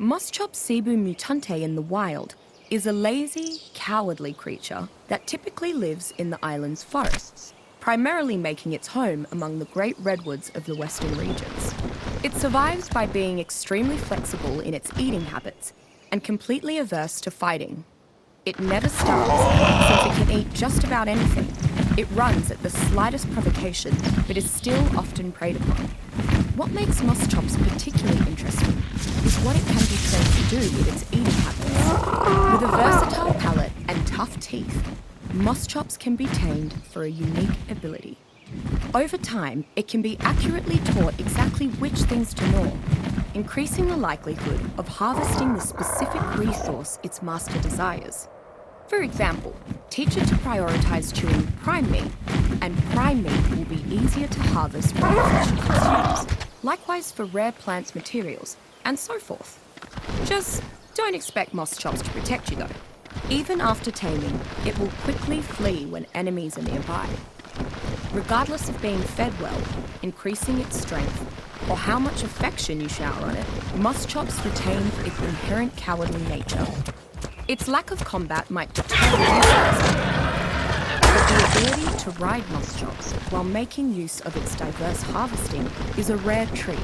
Moschop cebu mutante in the wild is a lazy, cowardly creature that typically lives in the island's forests, primarily making its home among the great redwoods of the western regions. It survives by being extremely flexible in its eating habits and completely averse to fighting. It never starves, since it can eat just about anything. It runs at the slightest provocation, but is still often preyed upon. What makes Moschops particularly interesting is what it can be trained to do with its eating habits. With a versatile palate and tough teeth, Moschops can be tamed for a unique ability. Over time, it can be accurately taught exactly which things to gnaw, increasing the likelihood of harvesting the specific resource its master desires. For example, teach it to prioritize chewing prime meat, and prime meat will be easier to harvest when the fish it consumes. Likewise for rare plant materials, and so forth. Just don't expect Moschops to protect you though. Even after taming, it will quickly flee when enemies are nearby. Regardless of being fed well, increasing its strength, or how much affection you shower on it, Moschops retains its inherent cowardly nature. Its lack of combat might deter users, but the ability to ride Moschops while making use of its diverse harvesting is a rare treat.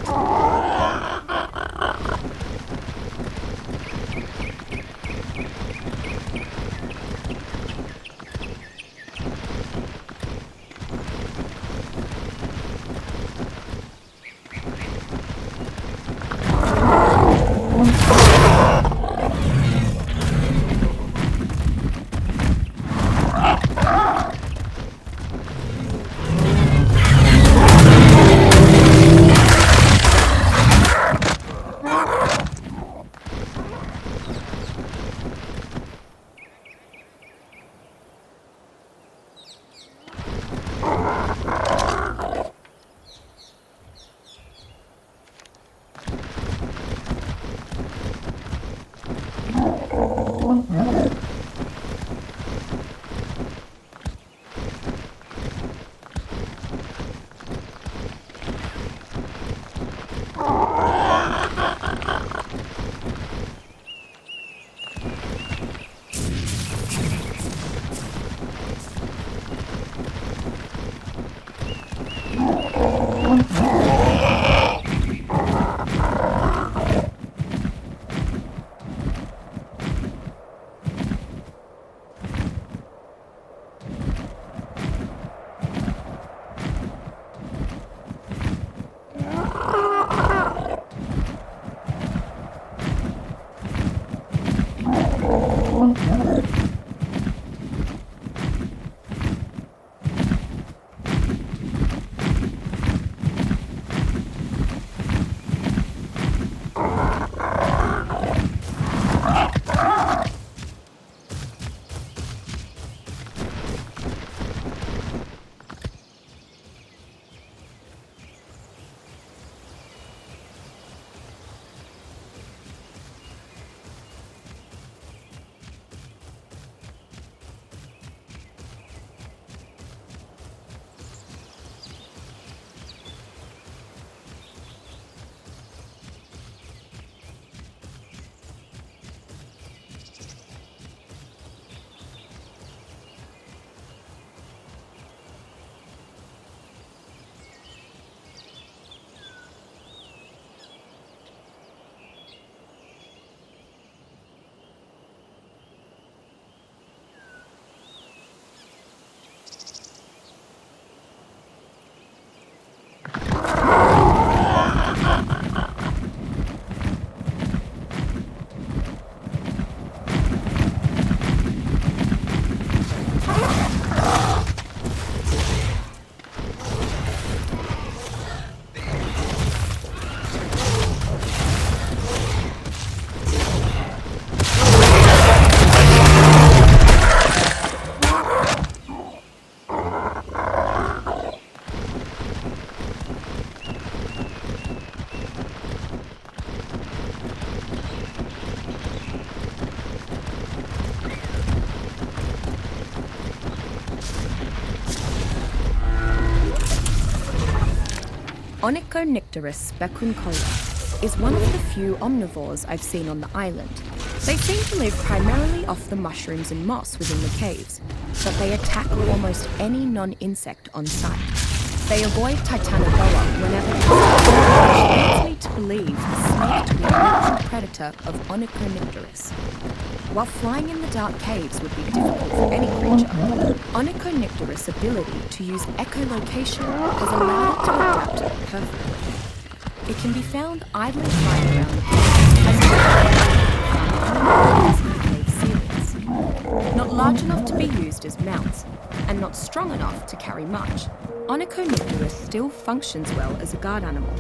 Onychodnicterus becuncola is one of the few omnivores I've seen on the island. They seem to live primarily off the mushrooms and moss within the caves, but they attack almost any non-insect on sight. They avoid Titanoboa whenever possible, which leads me to believe the snake to be a natural predator of Onychonycteris. While flying in the dark caves would be difficult for any creature, Onychonycteris' ability to use echolocation has allowed it to adapt perfectly. It can be found idly flying around the cave as cave ceilings. Not large enough to be used as mounts, and not strong enough to carry much, Onychonycteris still functions well as a guard animal,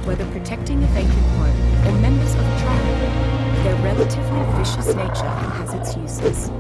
whether protecting a vacant home or members of a tribe. Their relatively vicious nature has its uses.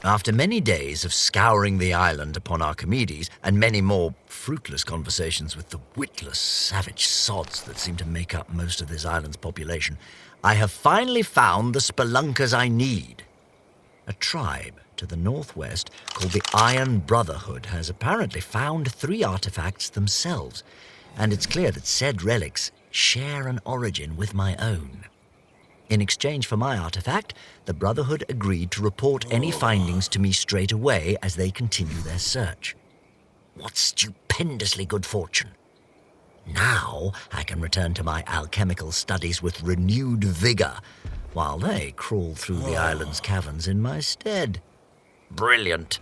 After many days of scouring the island upon Archimedes, and many more fruitless conversations with the witless, savage sods that seem to make up most of this island's population, I have finally found the spelunkers I need. A tribe to the northwest called the Iron Brotherhood has apparently found 3 artifacts themselves, and it's clear that said relics share an origin with my own. In exchange for my artifact, the Brotherhood agreed to report any findings to me straight away as they continue their search. What stupendously good fortune! Now I can return to my alchemical studies with renewed vigor, while they crawl through the island's caverns in my stead. Brilliant!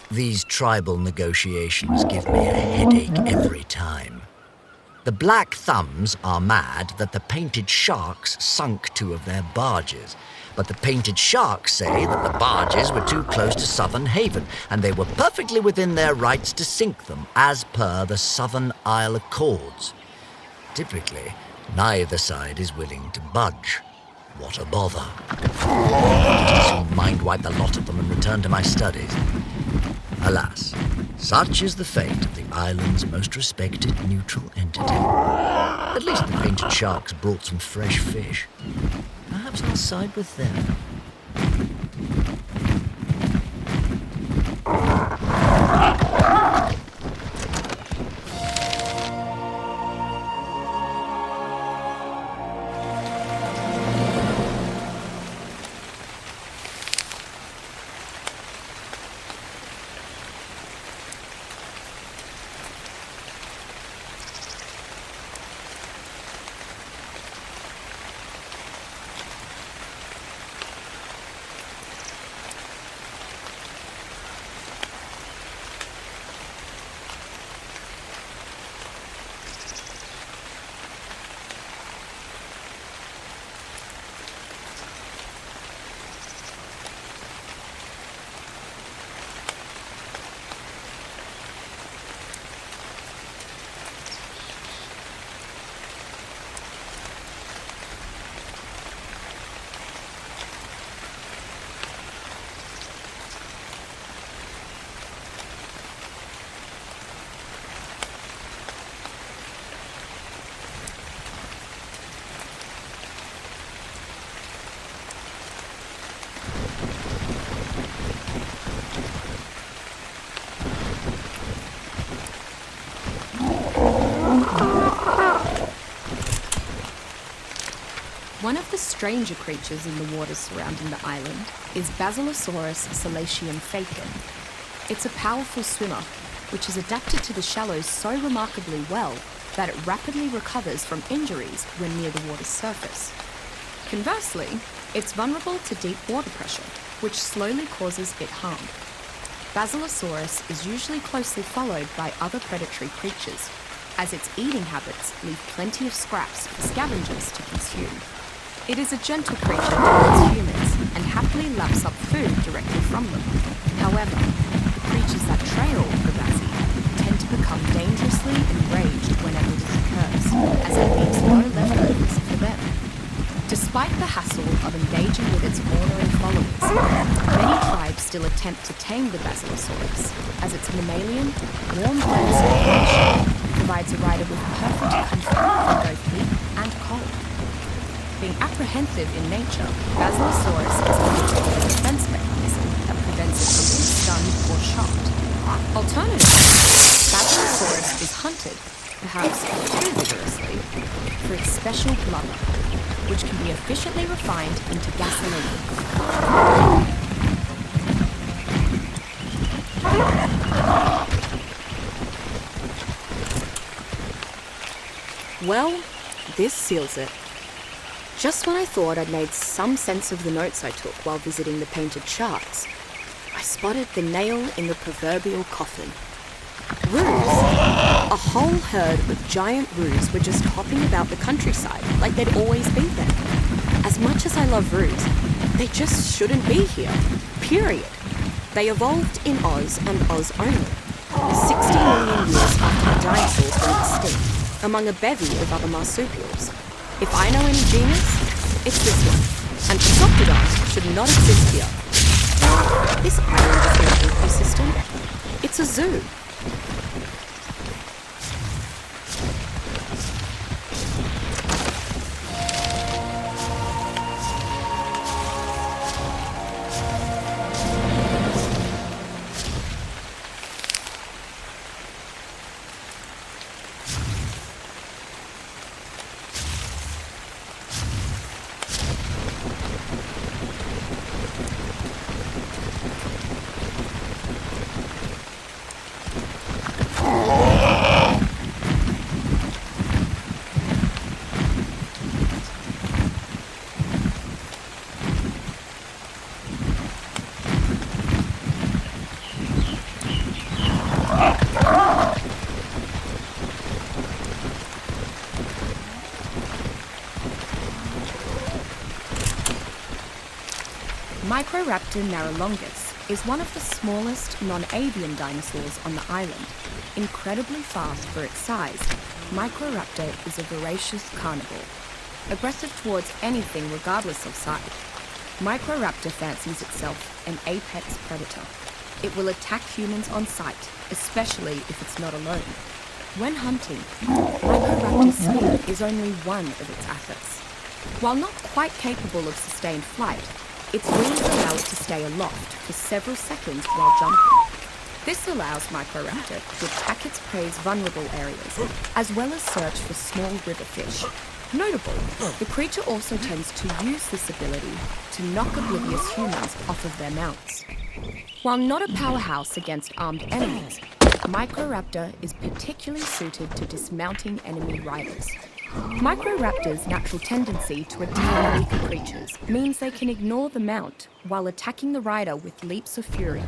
These tribal negotiations give me a headache every time. The Black Thumbs are mad that the Painted Sharks sunk 2 of their barges. But the Painted Sharks say that the barges were too close to Southern Haven, and they were perfectly within their rights to sink them, as per the Southern Isle Accords. Typically, neither side is willing to budge. What a bother. I'll soon mind-wipe the lot of them and return to my studies. Alas, such is the fate of the island's most respected neutral entity. At least the Painted Sharks brought some fresh fish. Perhaps I'll side with them. One of the stranger creatures in the waters surrounding the island is Basilosaurus salacium facin. It's a powerful swimmer, which is adapted to the shallows so remarkably well that it rapidly recovers from injuries when near the water's surface. Conversely, it's vulnerable to deep water pressure, which slowly causes it harm. Basilosaurus is usually closely followed by other predatory creatures, as its eating habits leave plenty of scraps for scavengers to consume. It is a gentle creature towards humans and happily laps up food directly from them. However, the creatures that trail the Basi tend to become dangerously enraged whenever this occurs, as it leaves no leftovers for them. Despite the hassle of engaging with its ornery followers, many tribes still attempt to tame the Basilosaurus, as its mammalian, warm-blooded circulation provides a rider with perfect comfort from both heat and cold. Being apprehensive in nature, Basilosaurus is a defense mechanism that prevents it from being stunned or shot. Alternatively, Basilosaurus is hunted, perhaps too vigorously, for its special blubber, which can be efficiently refined into gasoline. Well, this seals it. Just when I thought I'd made some sense of the notes I took while visiting the Painted Sharks, I spotted the nail in the proverbial coffin. Roos. A whole herd of giant roos were just hopping about the countryside like they'd always been there. As much as I love roos, they just shouldn't be here. Period. They evolved in Oz and Oz only, 60 million years after the dinosaurs went extinct, among a bevy of other marsupials. If I know any genus, it's this one, and Prosoptodon should not exist here. This island is no ecosystem, it's a zoo. Microraptor narrolongus is one of the smallest non-avian dinosaurs on the island. Incredibly fast for its size, Microraptor is a voracious carnivore, aggressive towards anything regardless of size. Microraptor fancies itself an apex predator. It will attack humans on sight, especially if it's not alone. When hunting, Microraptor's speed is only one of its assets. While not quite capable of sustained flight, its wings allow it to stay aloft for several seconds while jumping. This allows Microraptor to attack its prey's vulnerable areas, as well as search for small river fish. Notable, the creature also tends to use this ability to knock oblivious humans off of their mounts. While not a powerhouse against armed enemies, Microraptor is particularly suited to dismounting enemy riders. Microraptors' natural tendency to attack weaker creatures means they can ignore the mount while attacking the rider with leaps of fury.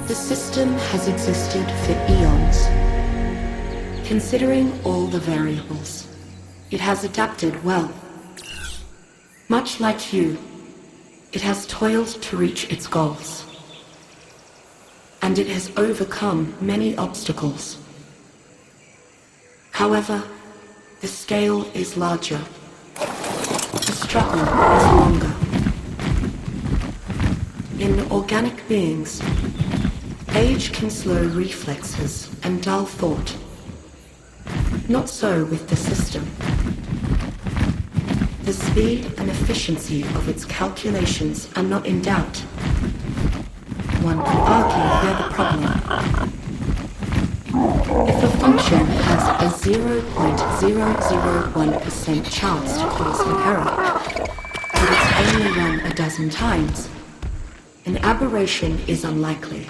The system has existed for eons. Considering all the variables, it has adapted well. Much like you, it has toiled to reach its goals. And it has overcome many obstacles. However, the scale is larger. The struggle is longer. In organic beings, age can slow reflexes and dull thought. Not so with the system. The speed and efficiency of its calculations are not in doubt. One could argue they're the problem. If a function has a 0.001% chance to cause an error, but it's only run a dozen times, an aberration is unlikely.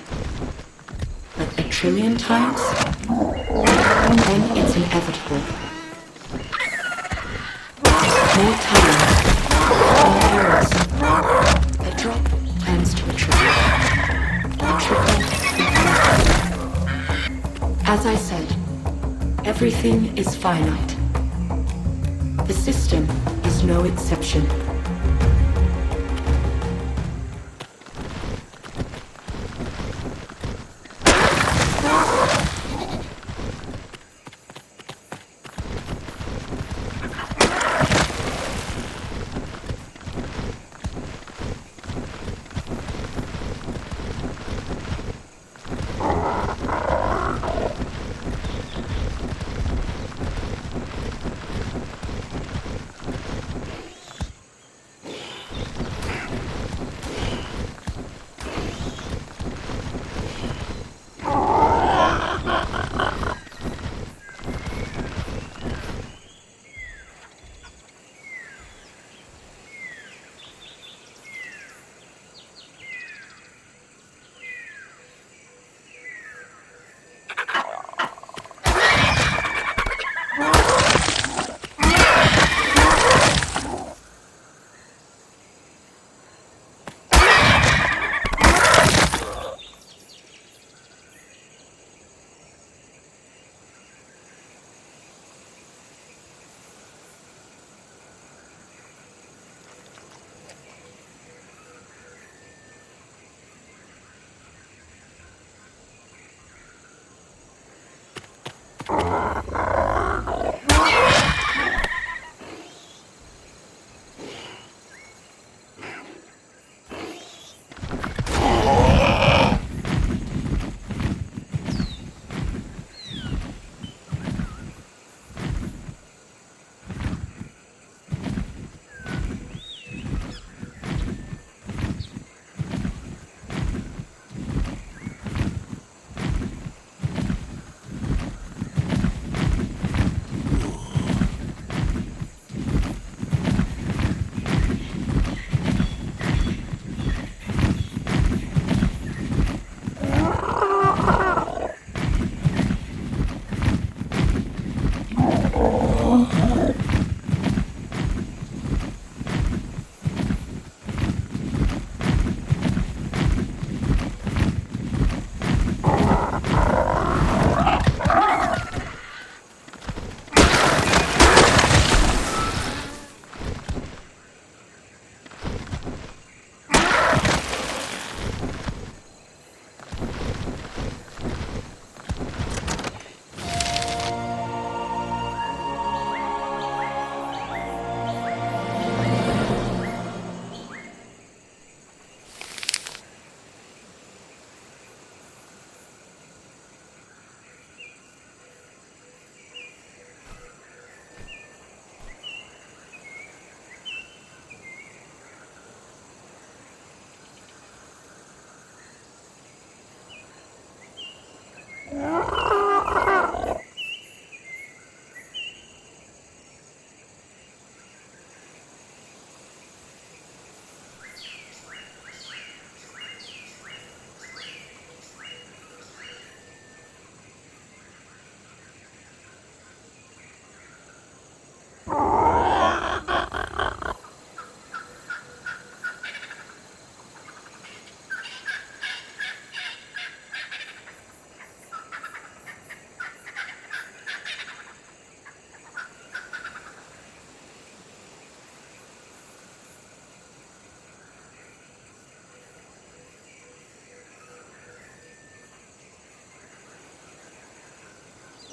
But a trillion times? Then it's inevitable. More time, more errors. A drop turns to a trickle. A trickle becomes a trickle. As I said, everything is finite. The system is no exception.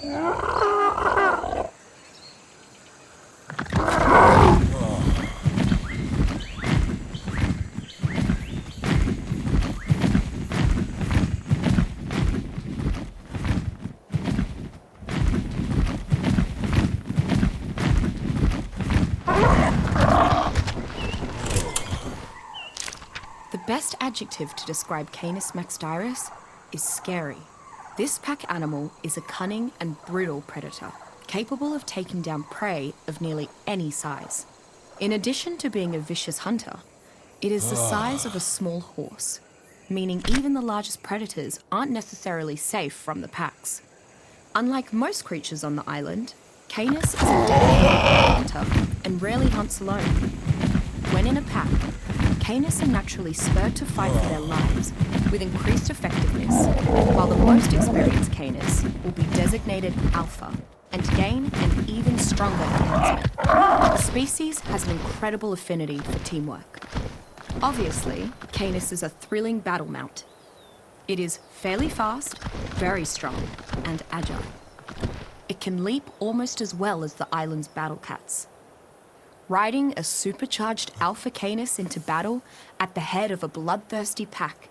The best adjective to describe Canis maxdyris is scary. This pack animal is a cunning and brutal predator, capable of taking down prey of nearly any size. In addition to being a vicious hunter, it is the size of a small horse, meaning even the largest predators aren't necessarily safe from the packs. Unlike most creatures on the island, Canis is a dedicated hunter and rarely hunts alone. When in a pack, Canis are naturally spurred to fight for their lives with increased effectiveness, while the most experienced Canis will be designated Alpha and gain an even stronger enhancement. The species has an incredible affinity for teamwork. Obviously, Canis is a thrilling battle mount. It is fairly fast, very strong, and agile. It can leap almost as well as the island's battle cats. Riding a supercharged Alpha Canis into battle at the head of a bloodthirsty pack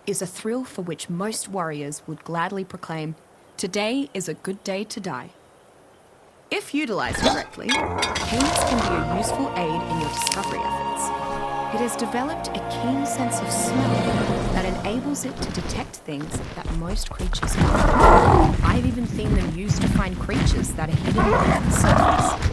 is a thrill for which most warriors would gladly proclaim, "Today is a good day to die." If utilized correctly, Canis can be a useful aid in your discovery efforts. It has developed a keen sense of smell that enables it to detect things that most creatures can't. I've even seen them used to find creatures that are hidden beneath the surface.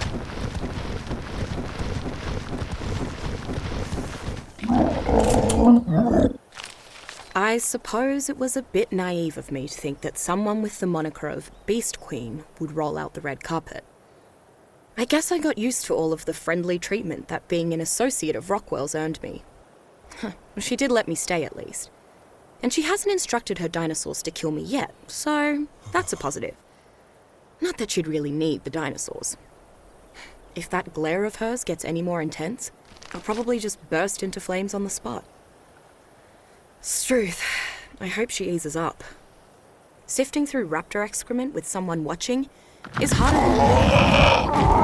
I suppose it was a bit naive of me to think that someone with the moniker of Beast Queen would roll out the red carpet. I guess I got used to all of the friendly treatment that being an associate of Rockwell's earned me. She did let me stay at least. And she hasn't instructed her dinosaurs to kill me yet, so that's a positive. Not that she'd really need the dinosaurs. If that glare of hers gets any more intense, I'll probably just burst into flames on the spot. Struth, I hope she eases up. Sifting through raptor excrement with someone watching is harder than...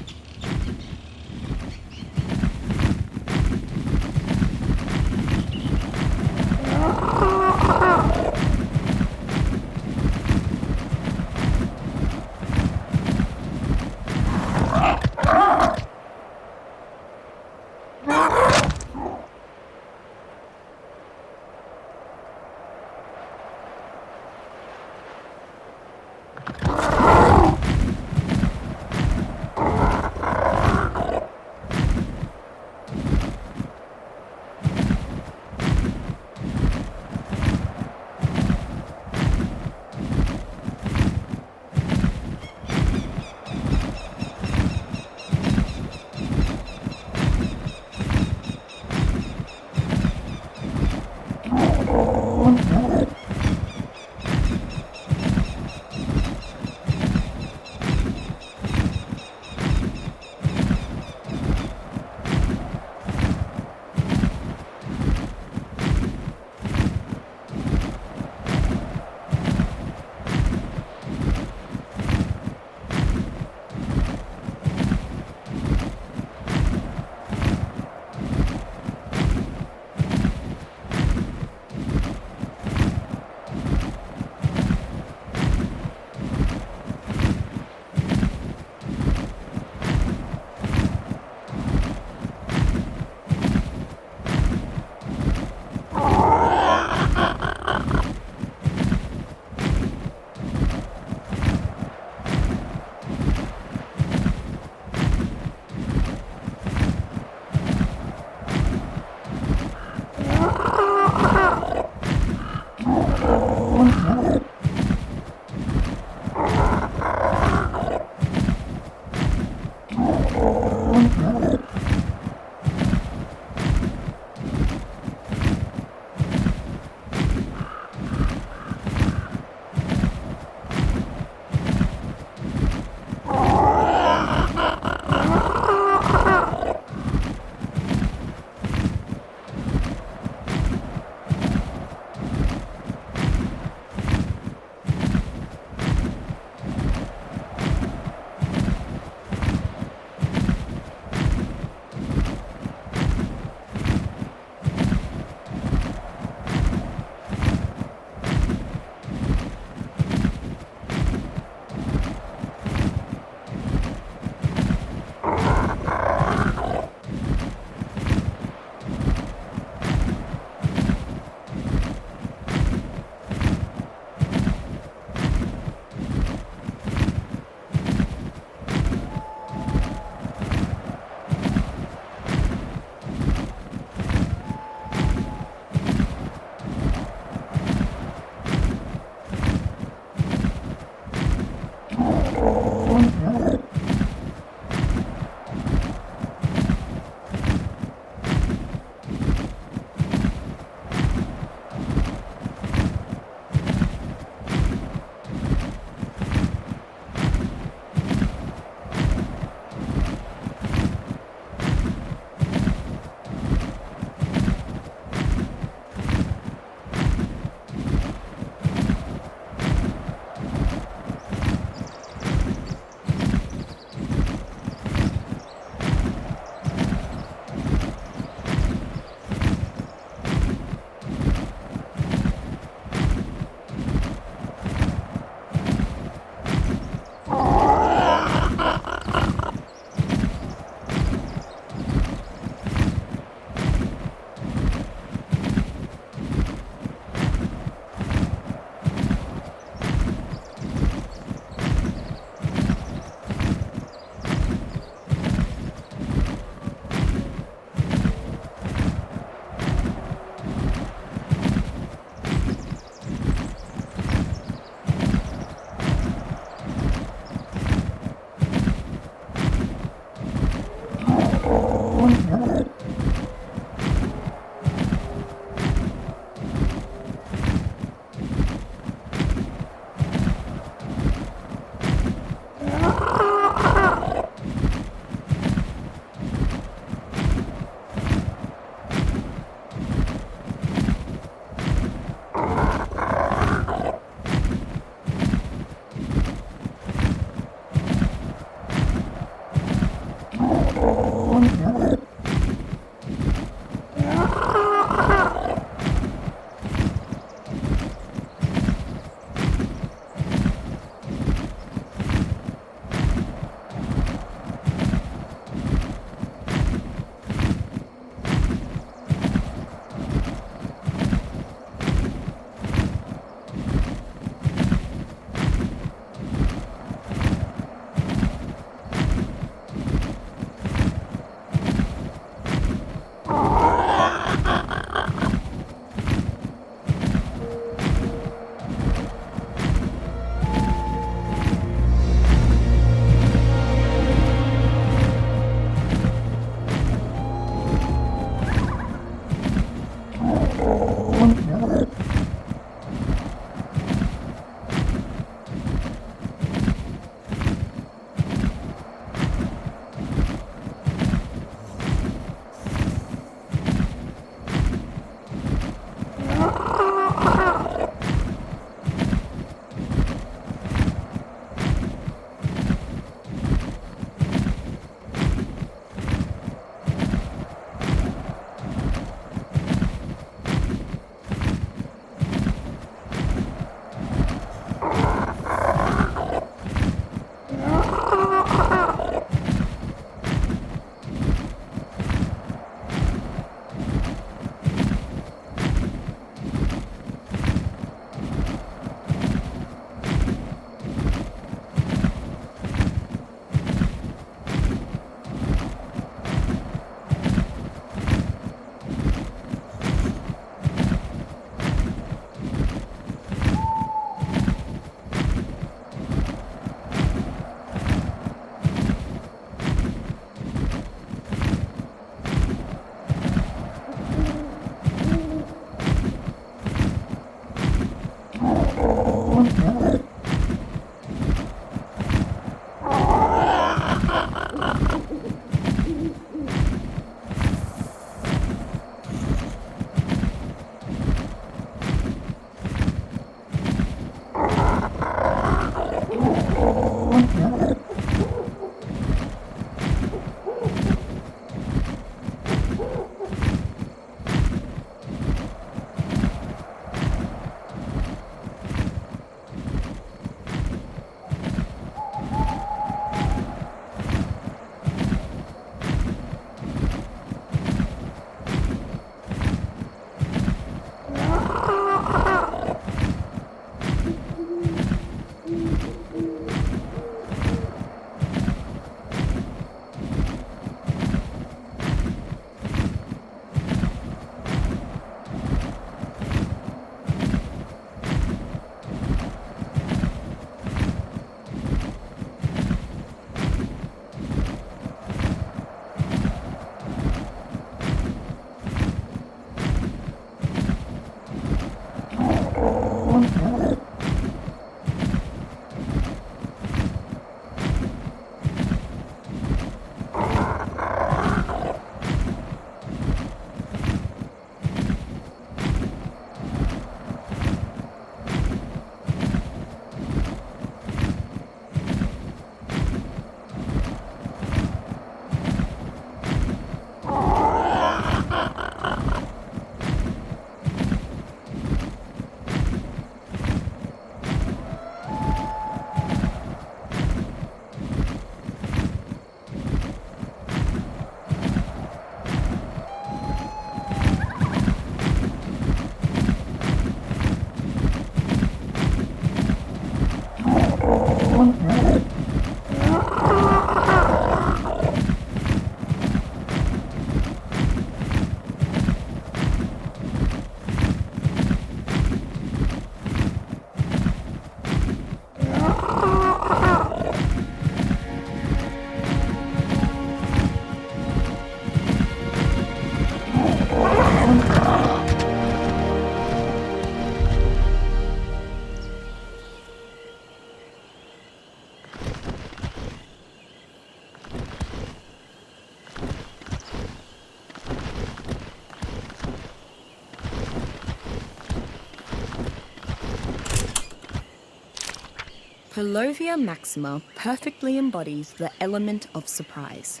Palovia maxima perfectly embodies the element of surprise.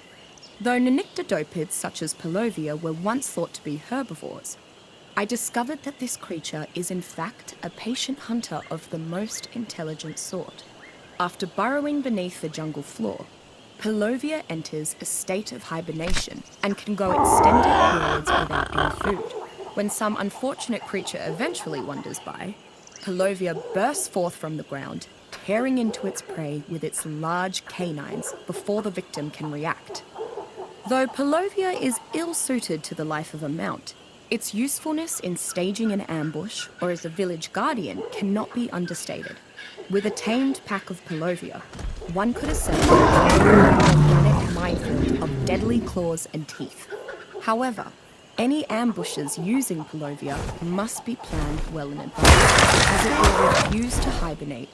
Though nenictodopids such as Palovia were once thought to be herbivores, I discovered that this creature is in fact a patient hunter of the most intelligent sort. After burrowing beneath the jungle floor, Palovia enters a state of hibernation and can go extended periods without any food. When some unfortunate creature eventually wanders by, Palovia bursts forth from the ground, tearing into its prey with its large canines before the victim can react. Though Palovia is ill-suited to the life of a mount, its usefulness in staging an ambush or as a village guardian cannot be understated. With a tamed pack of Palovia, one could assemble an organic minefield of deadly claws and teeth. However, any ambushes using Palovia must be planned well in advance, as it will refuse to hibernate.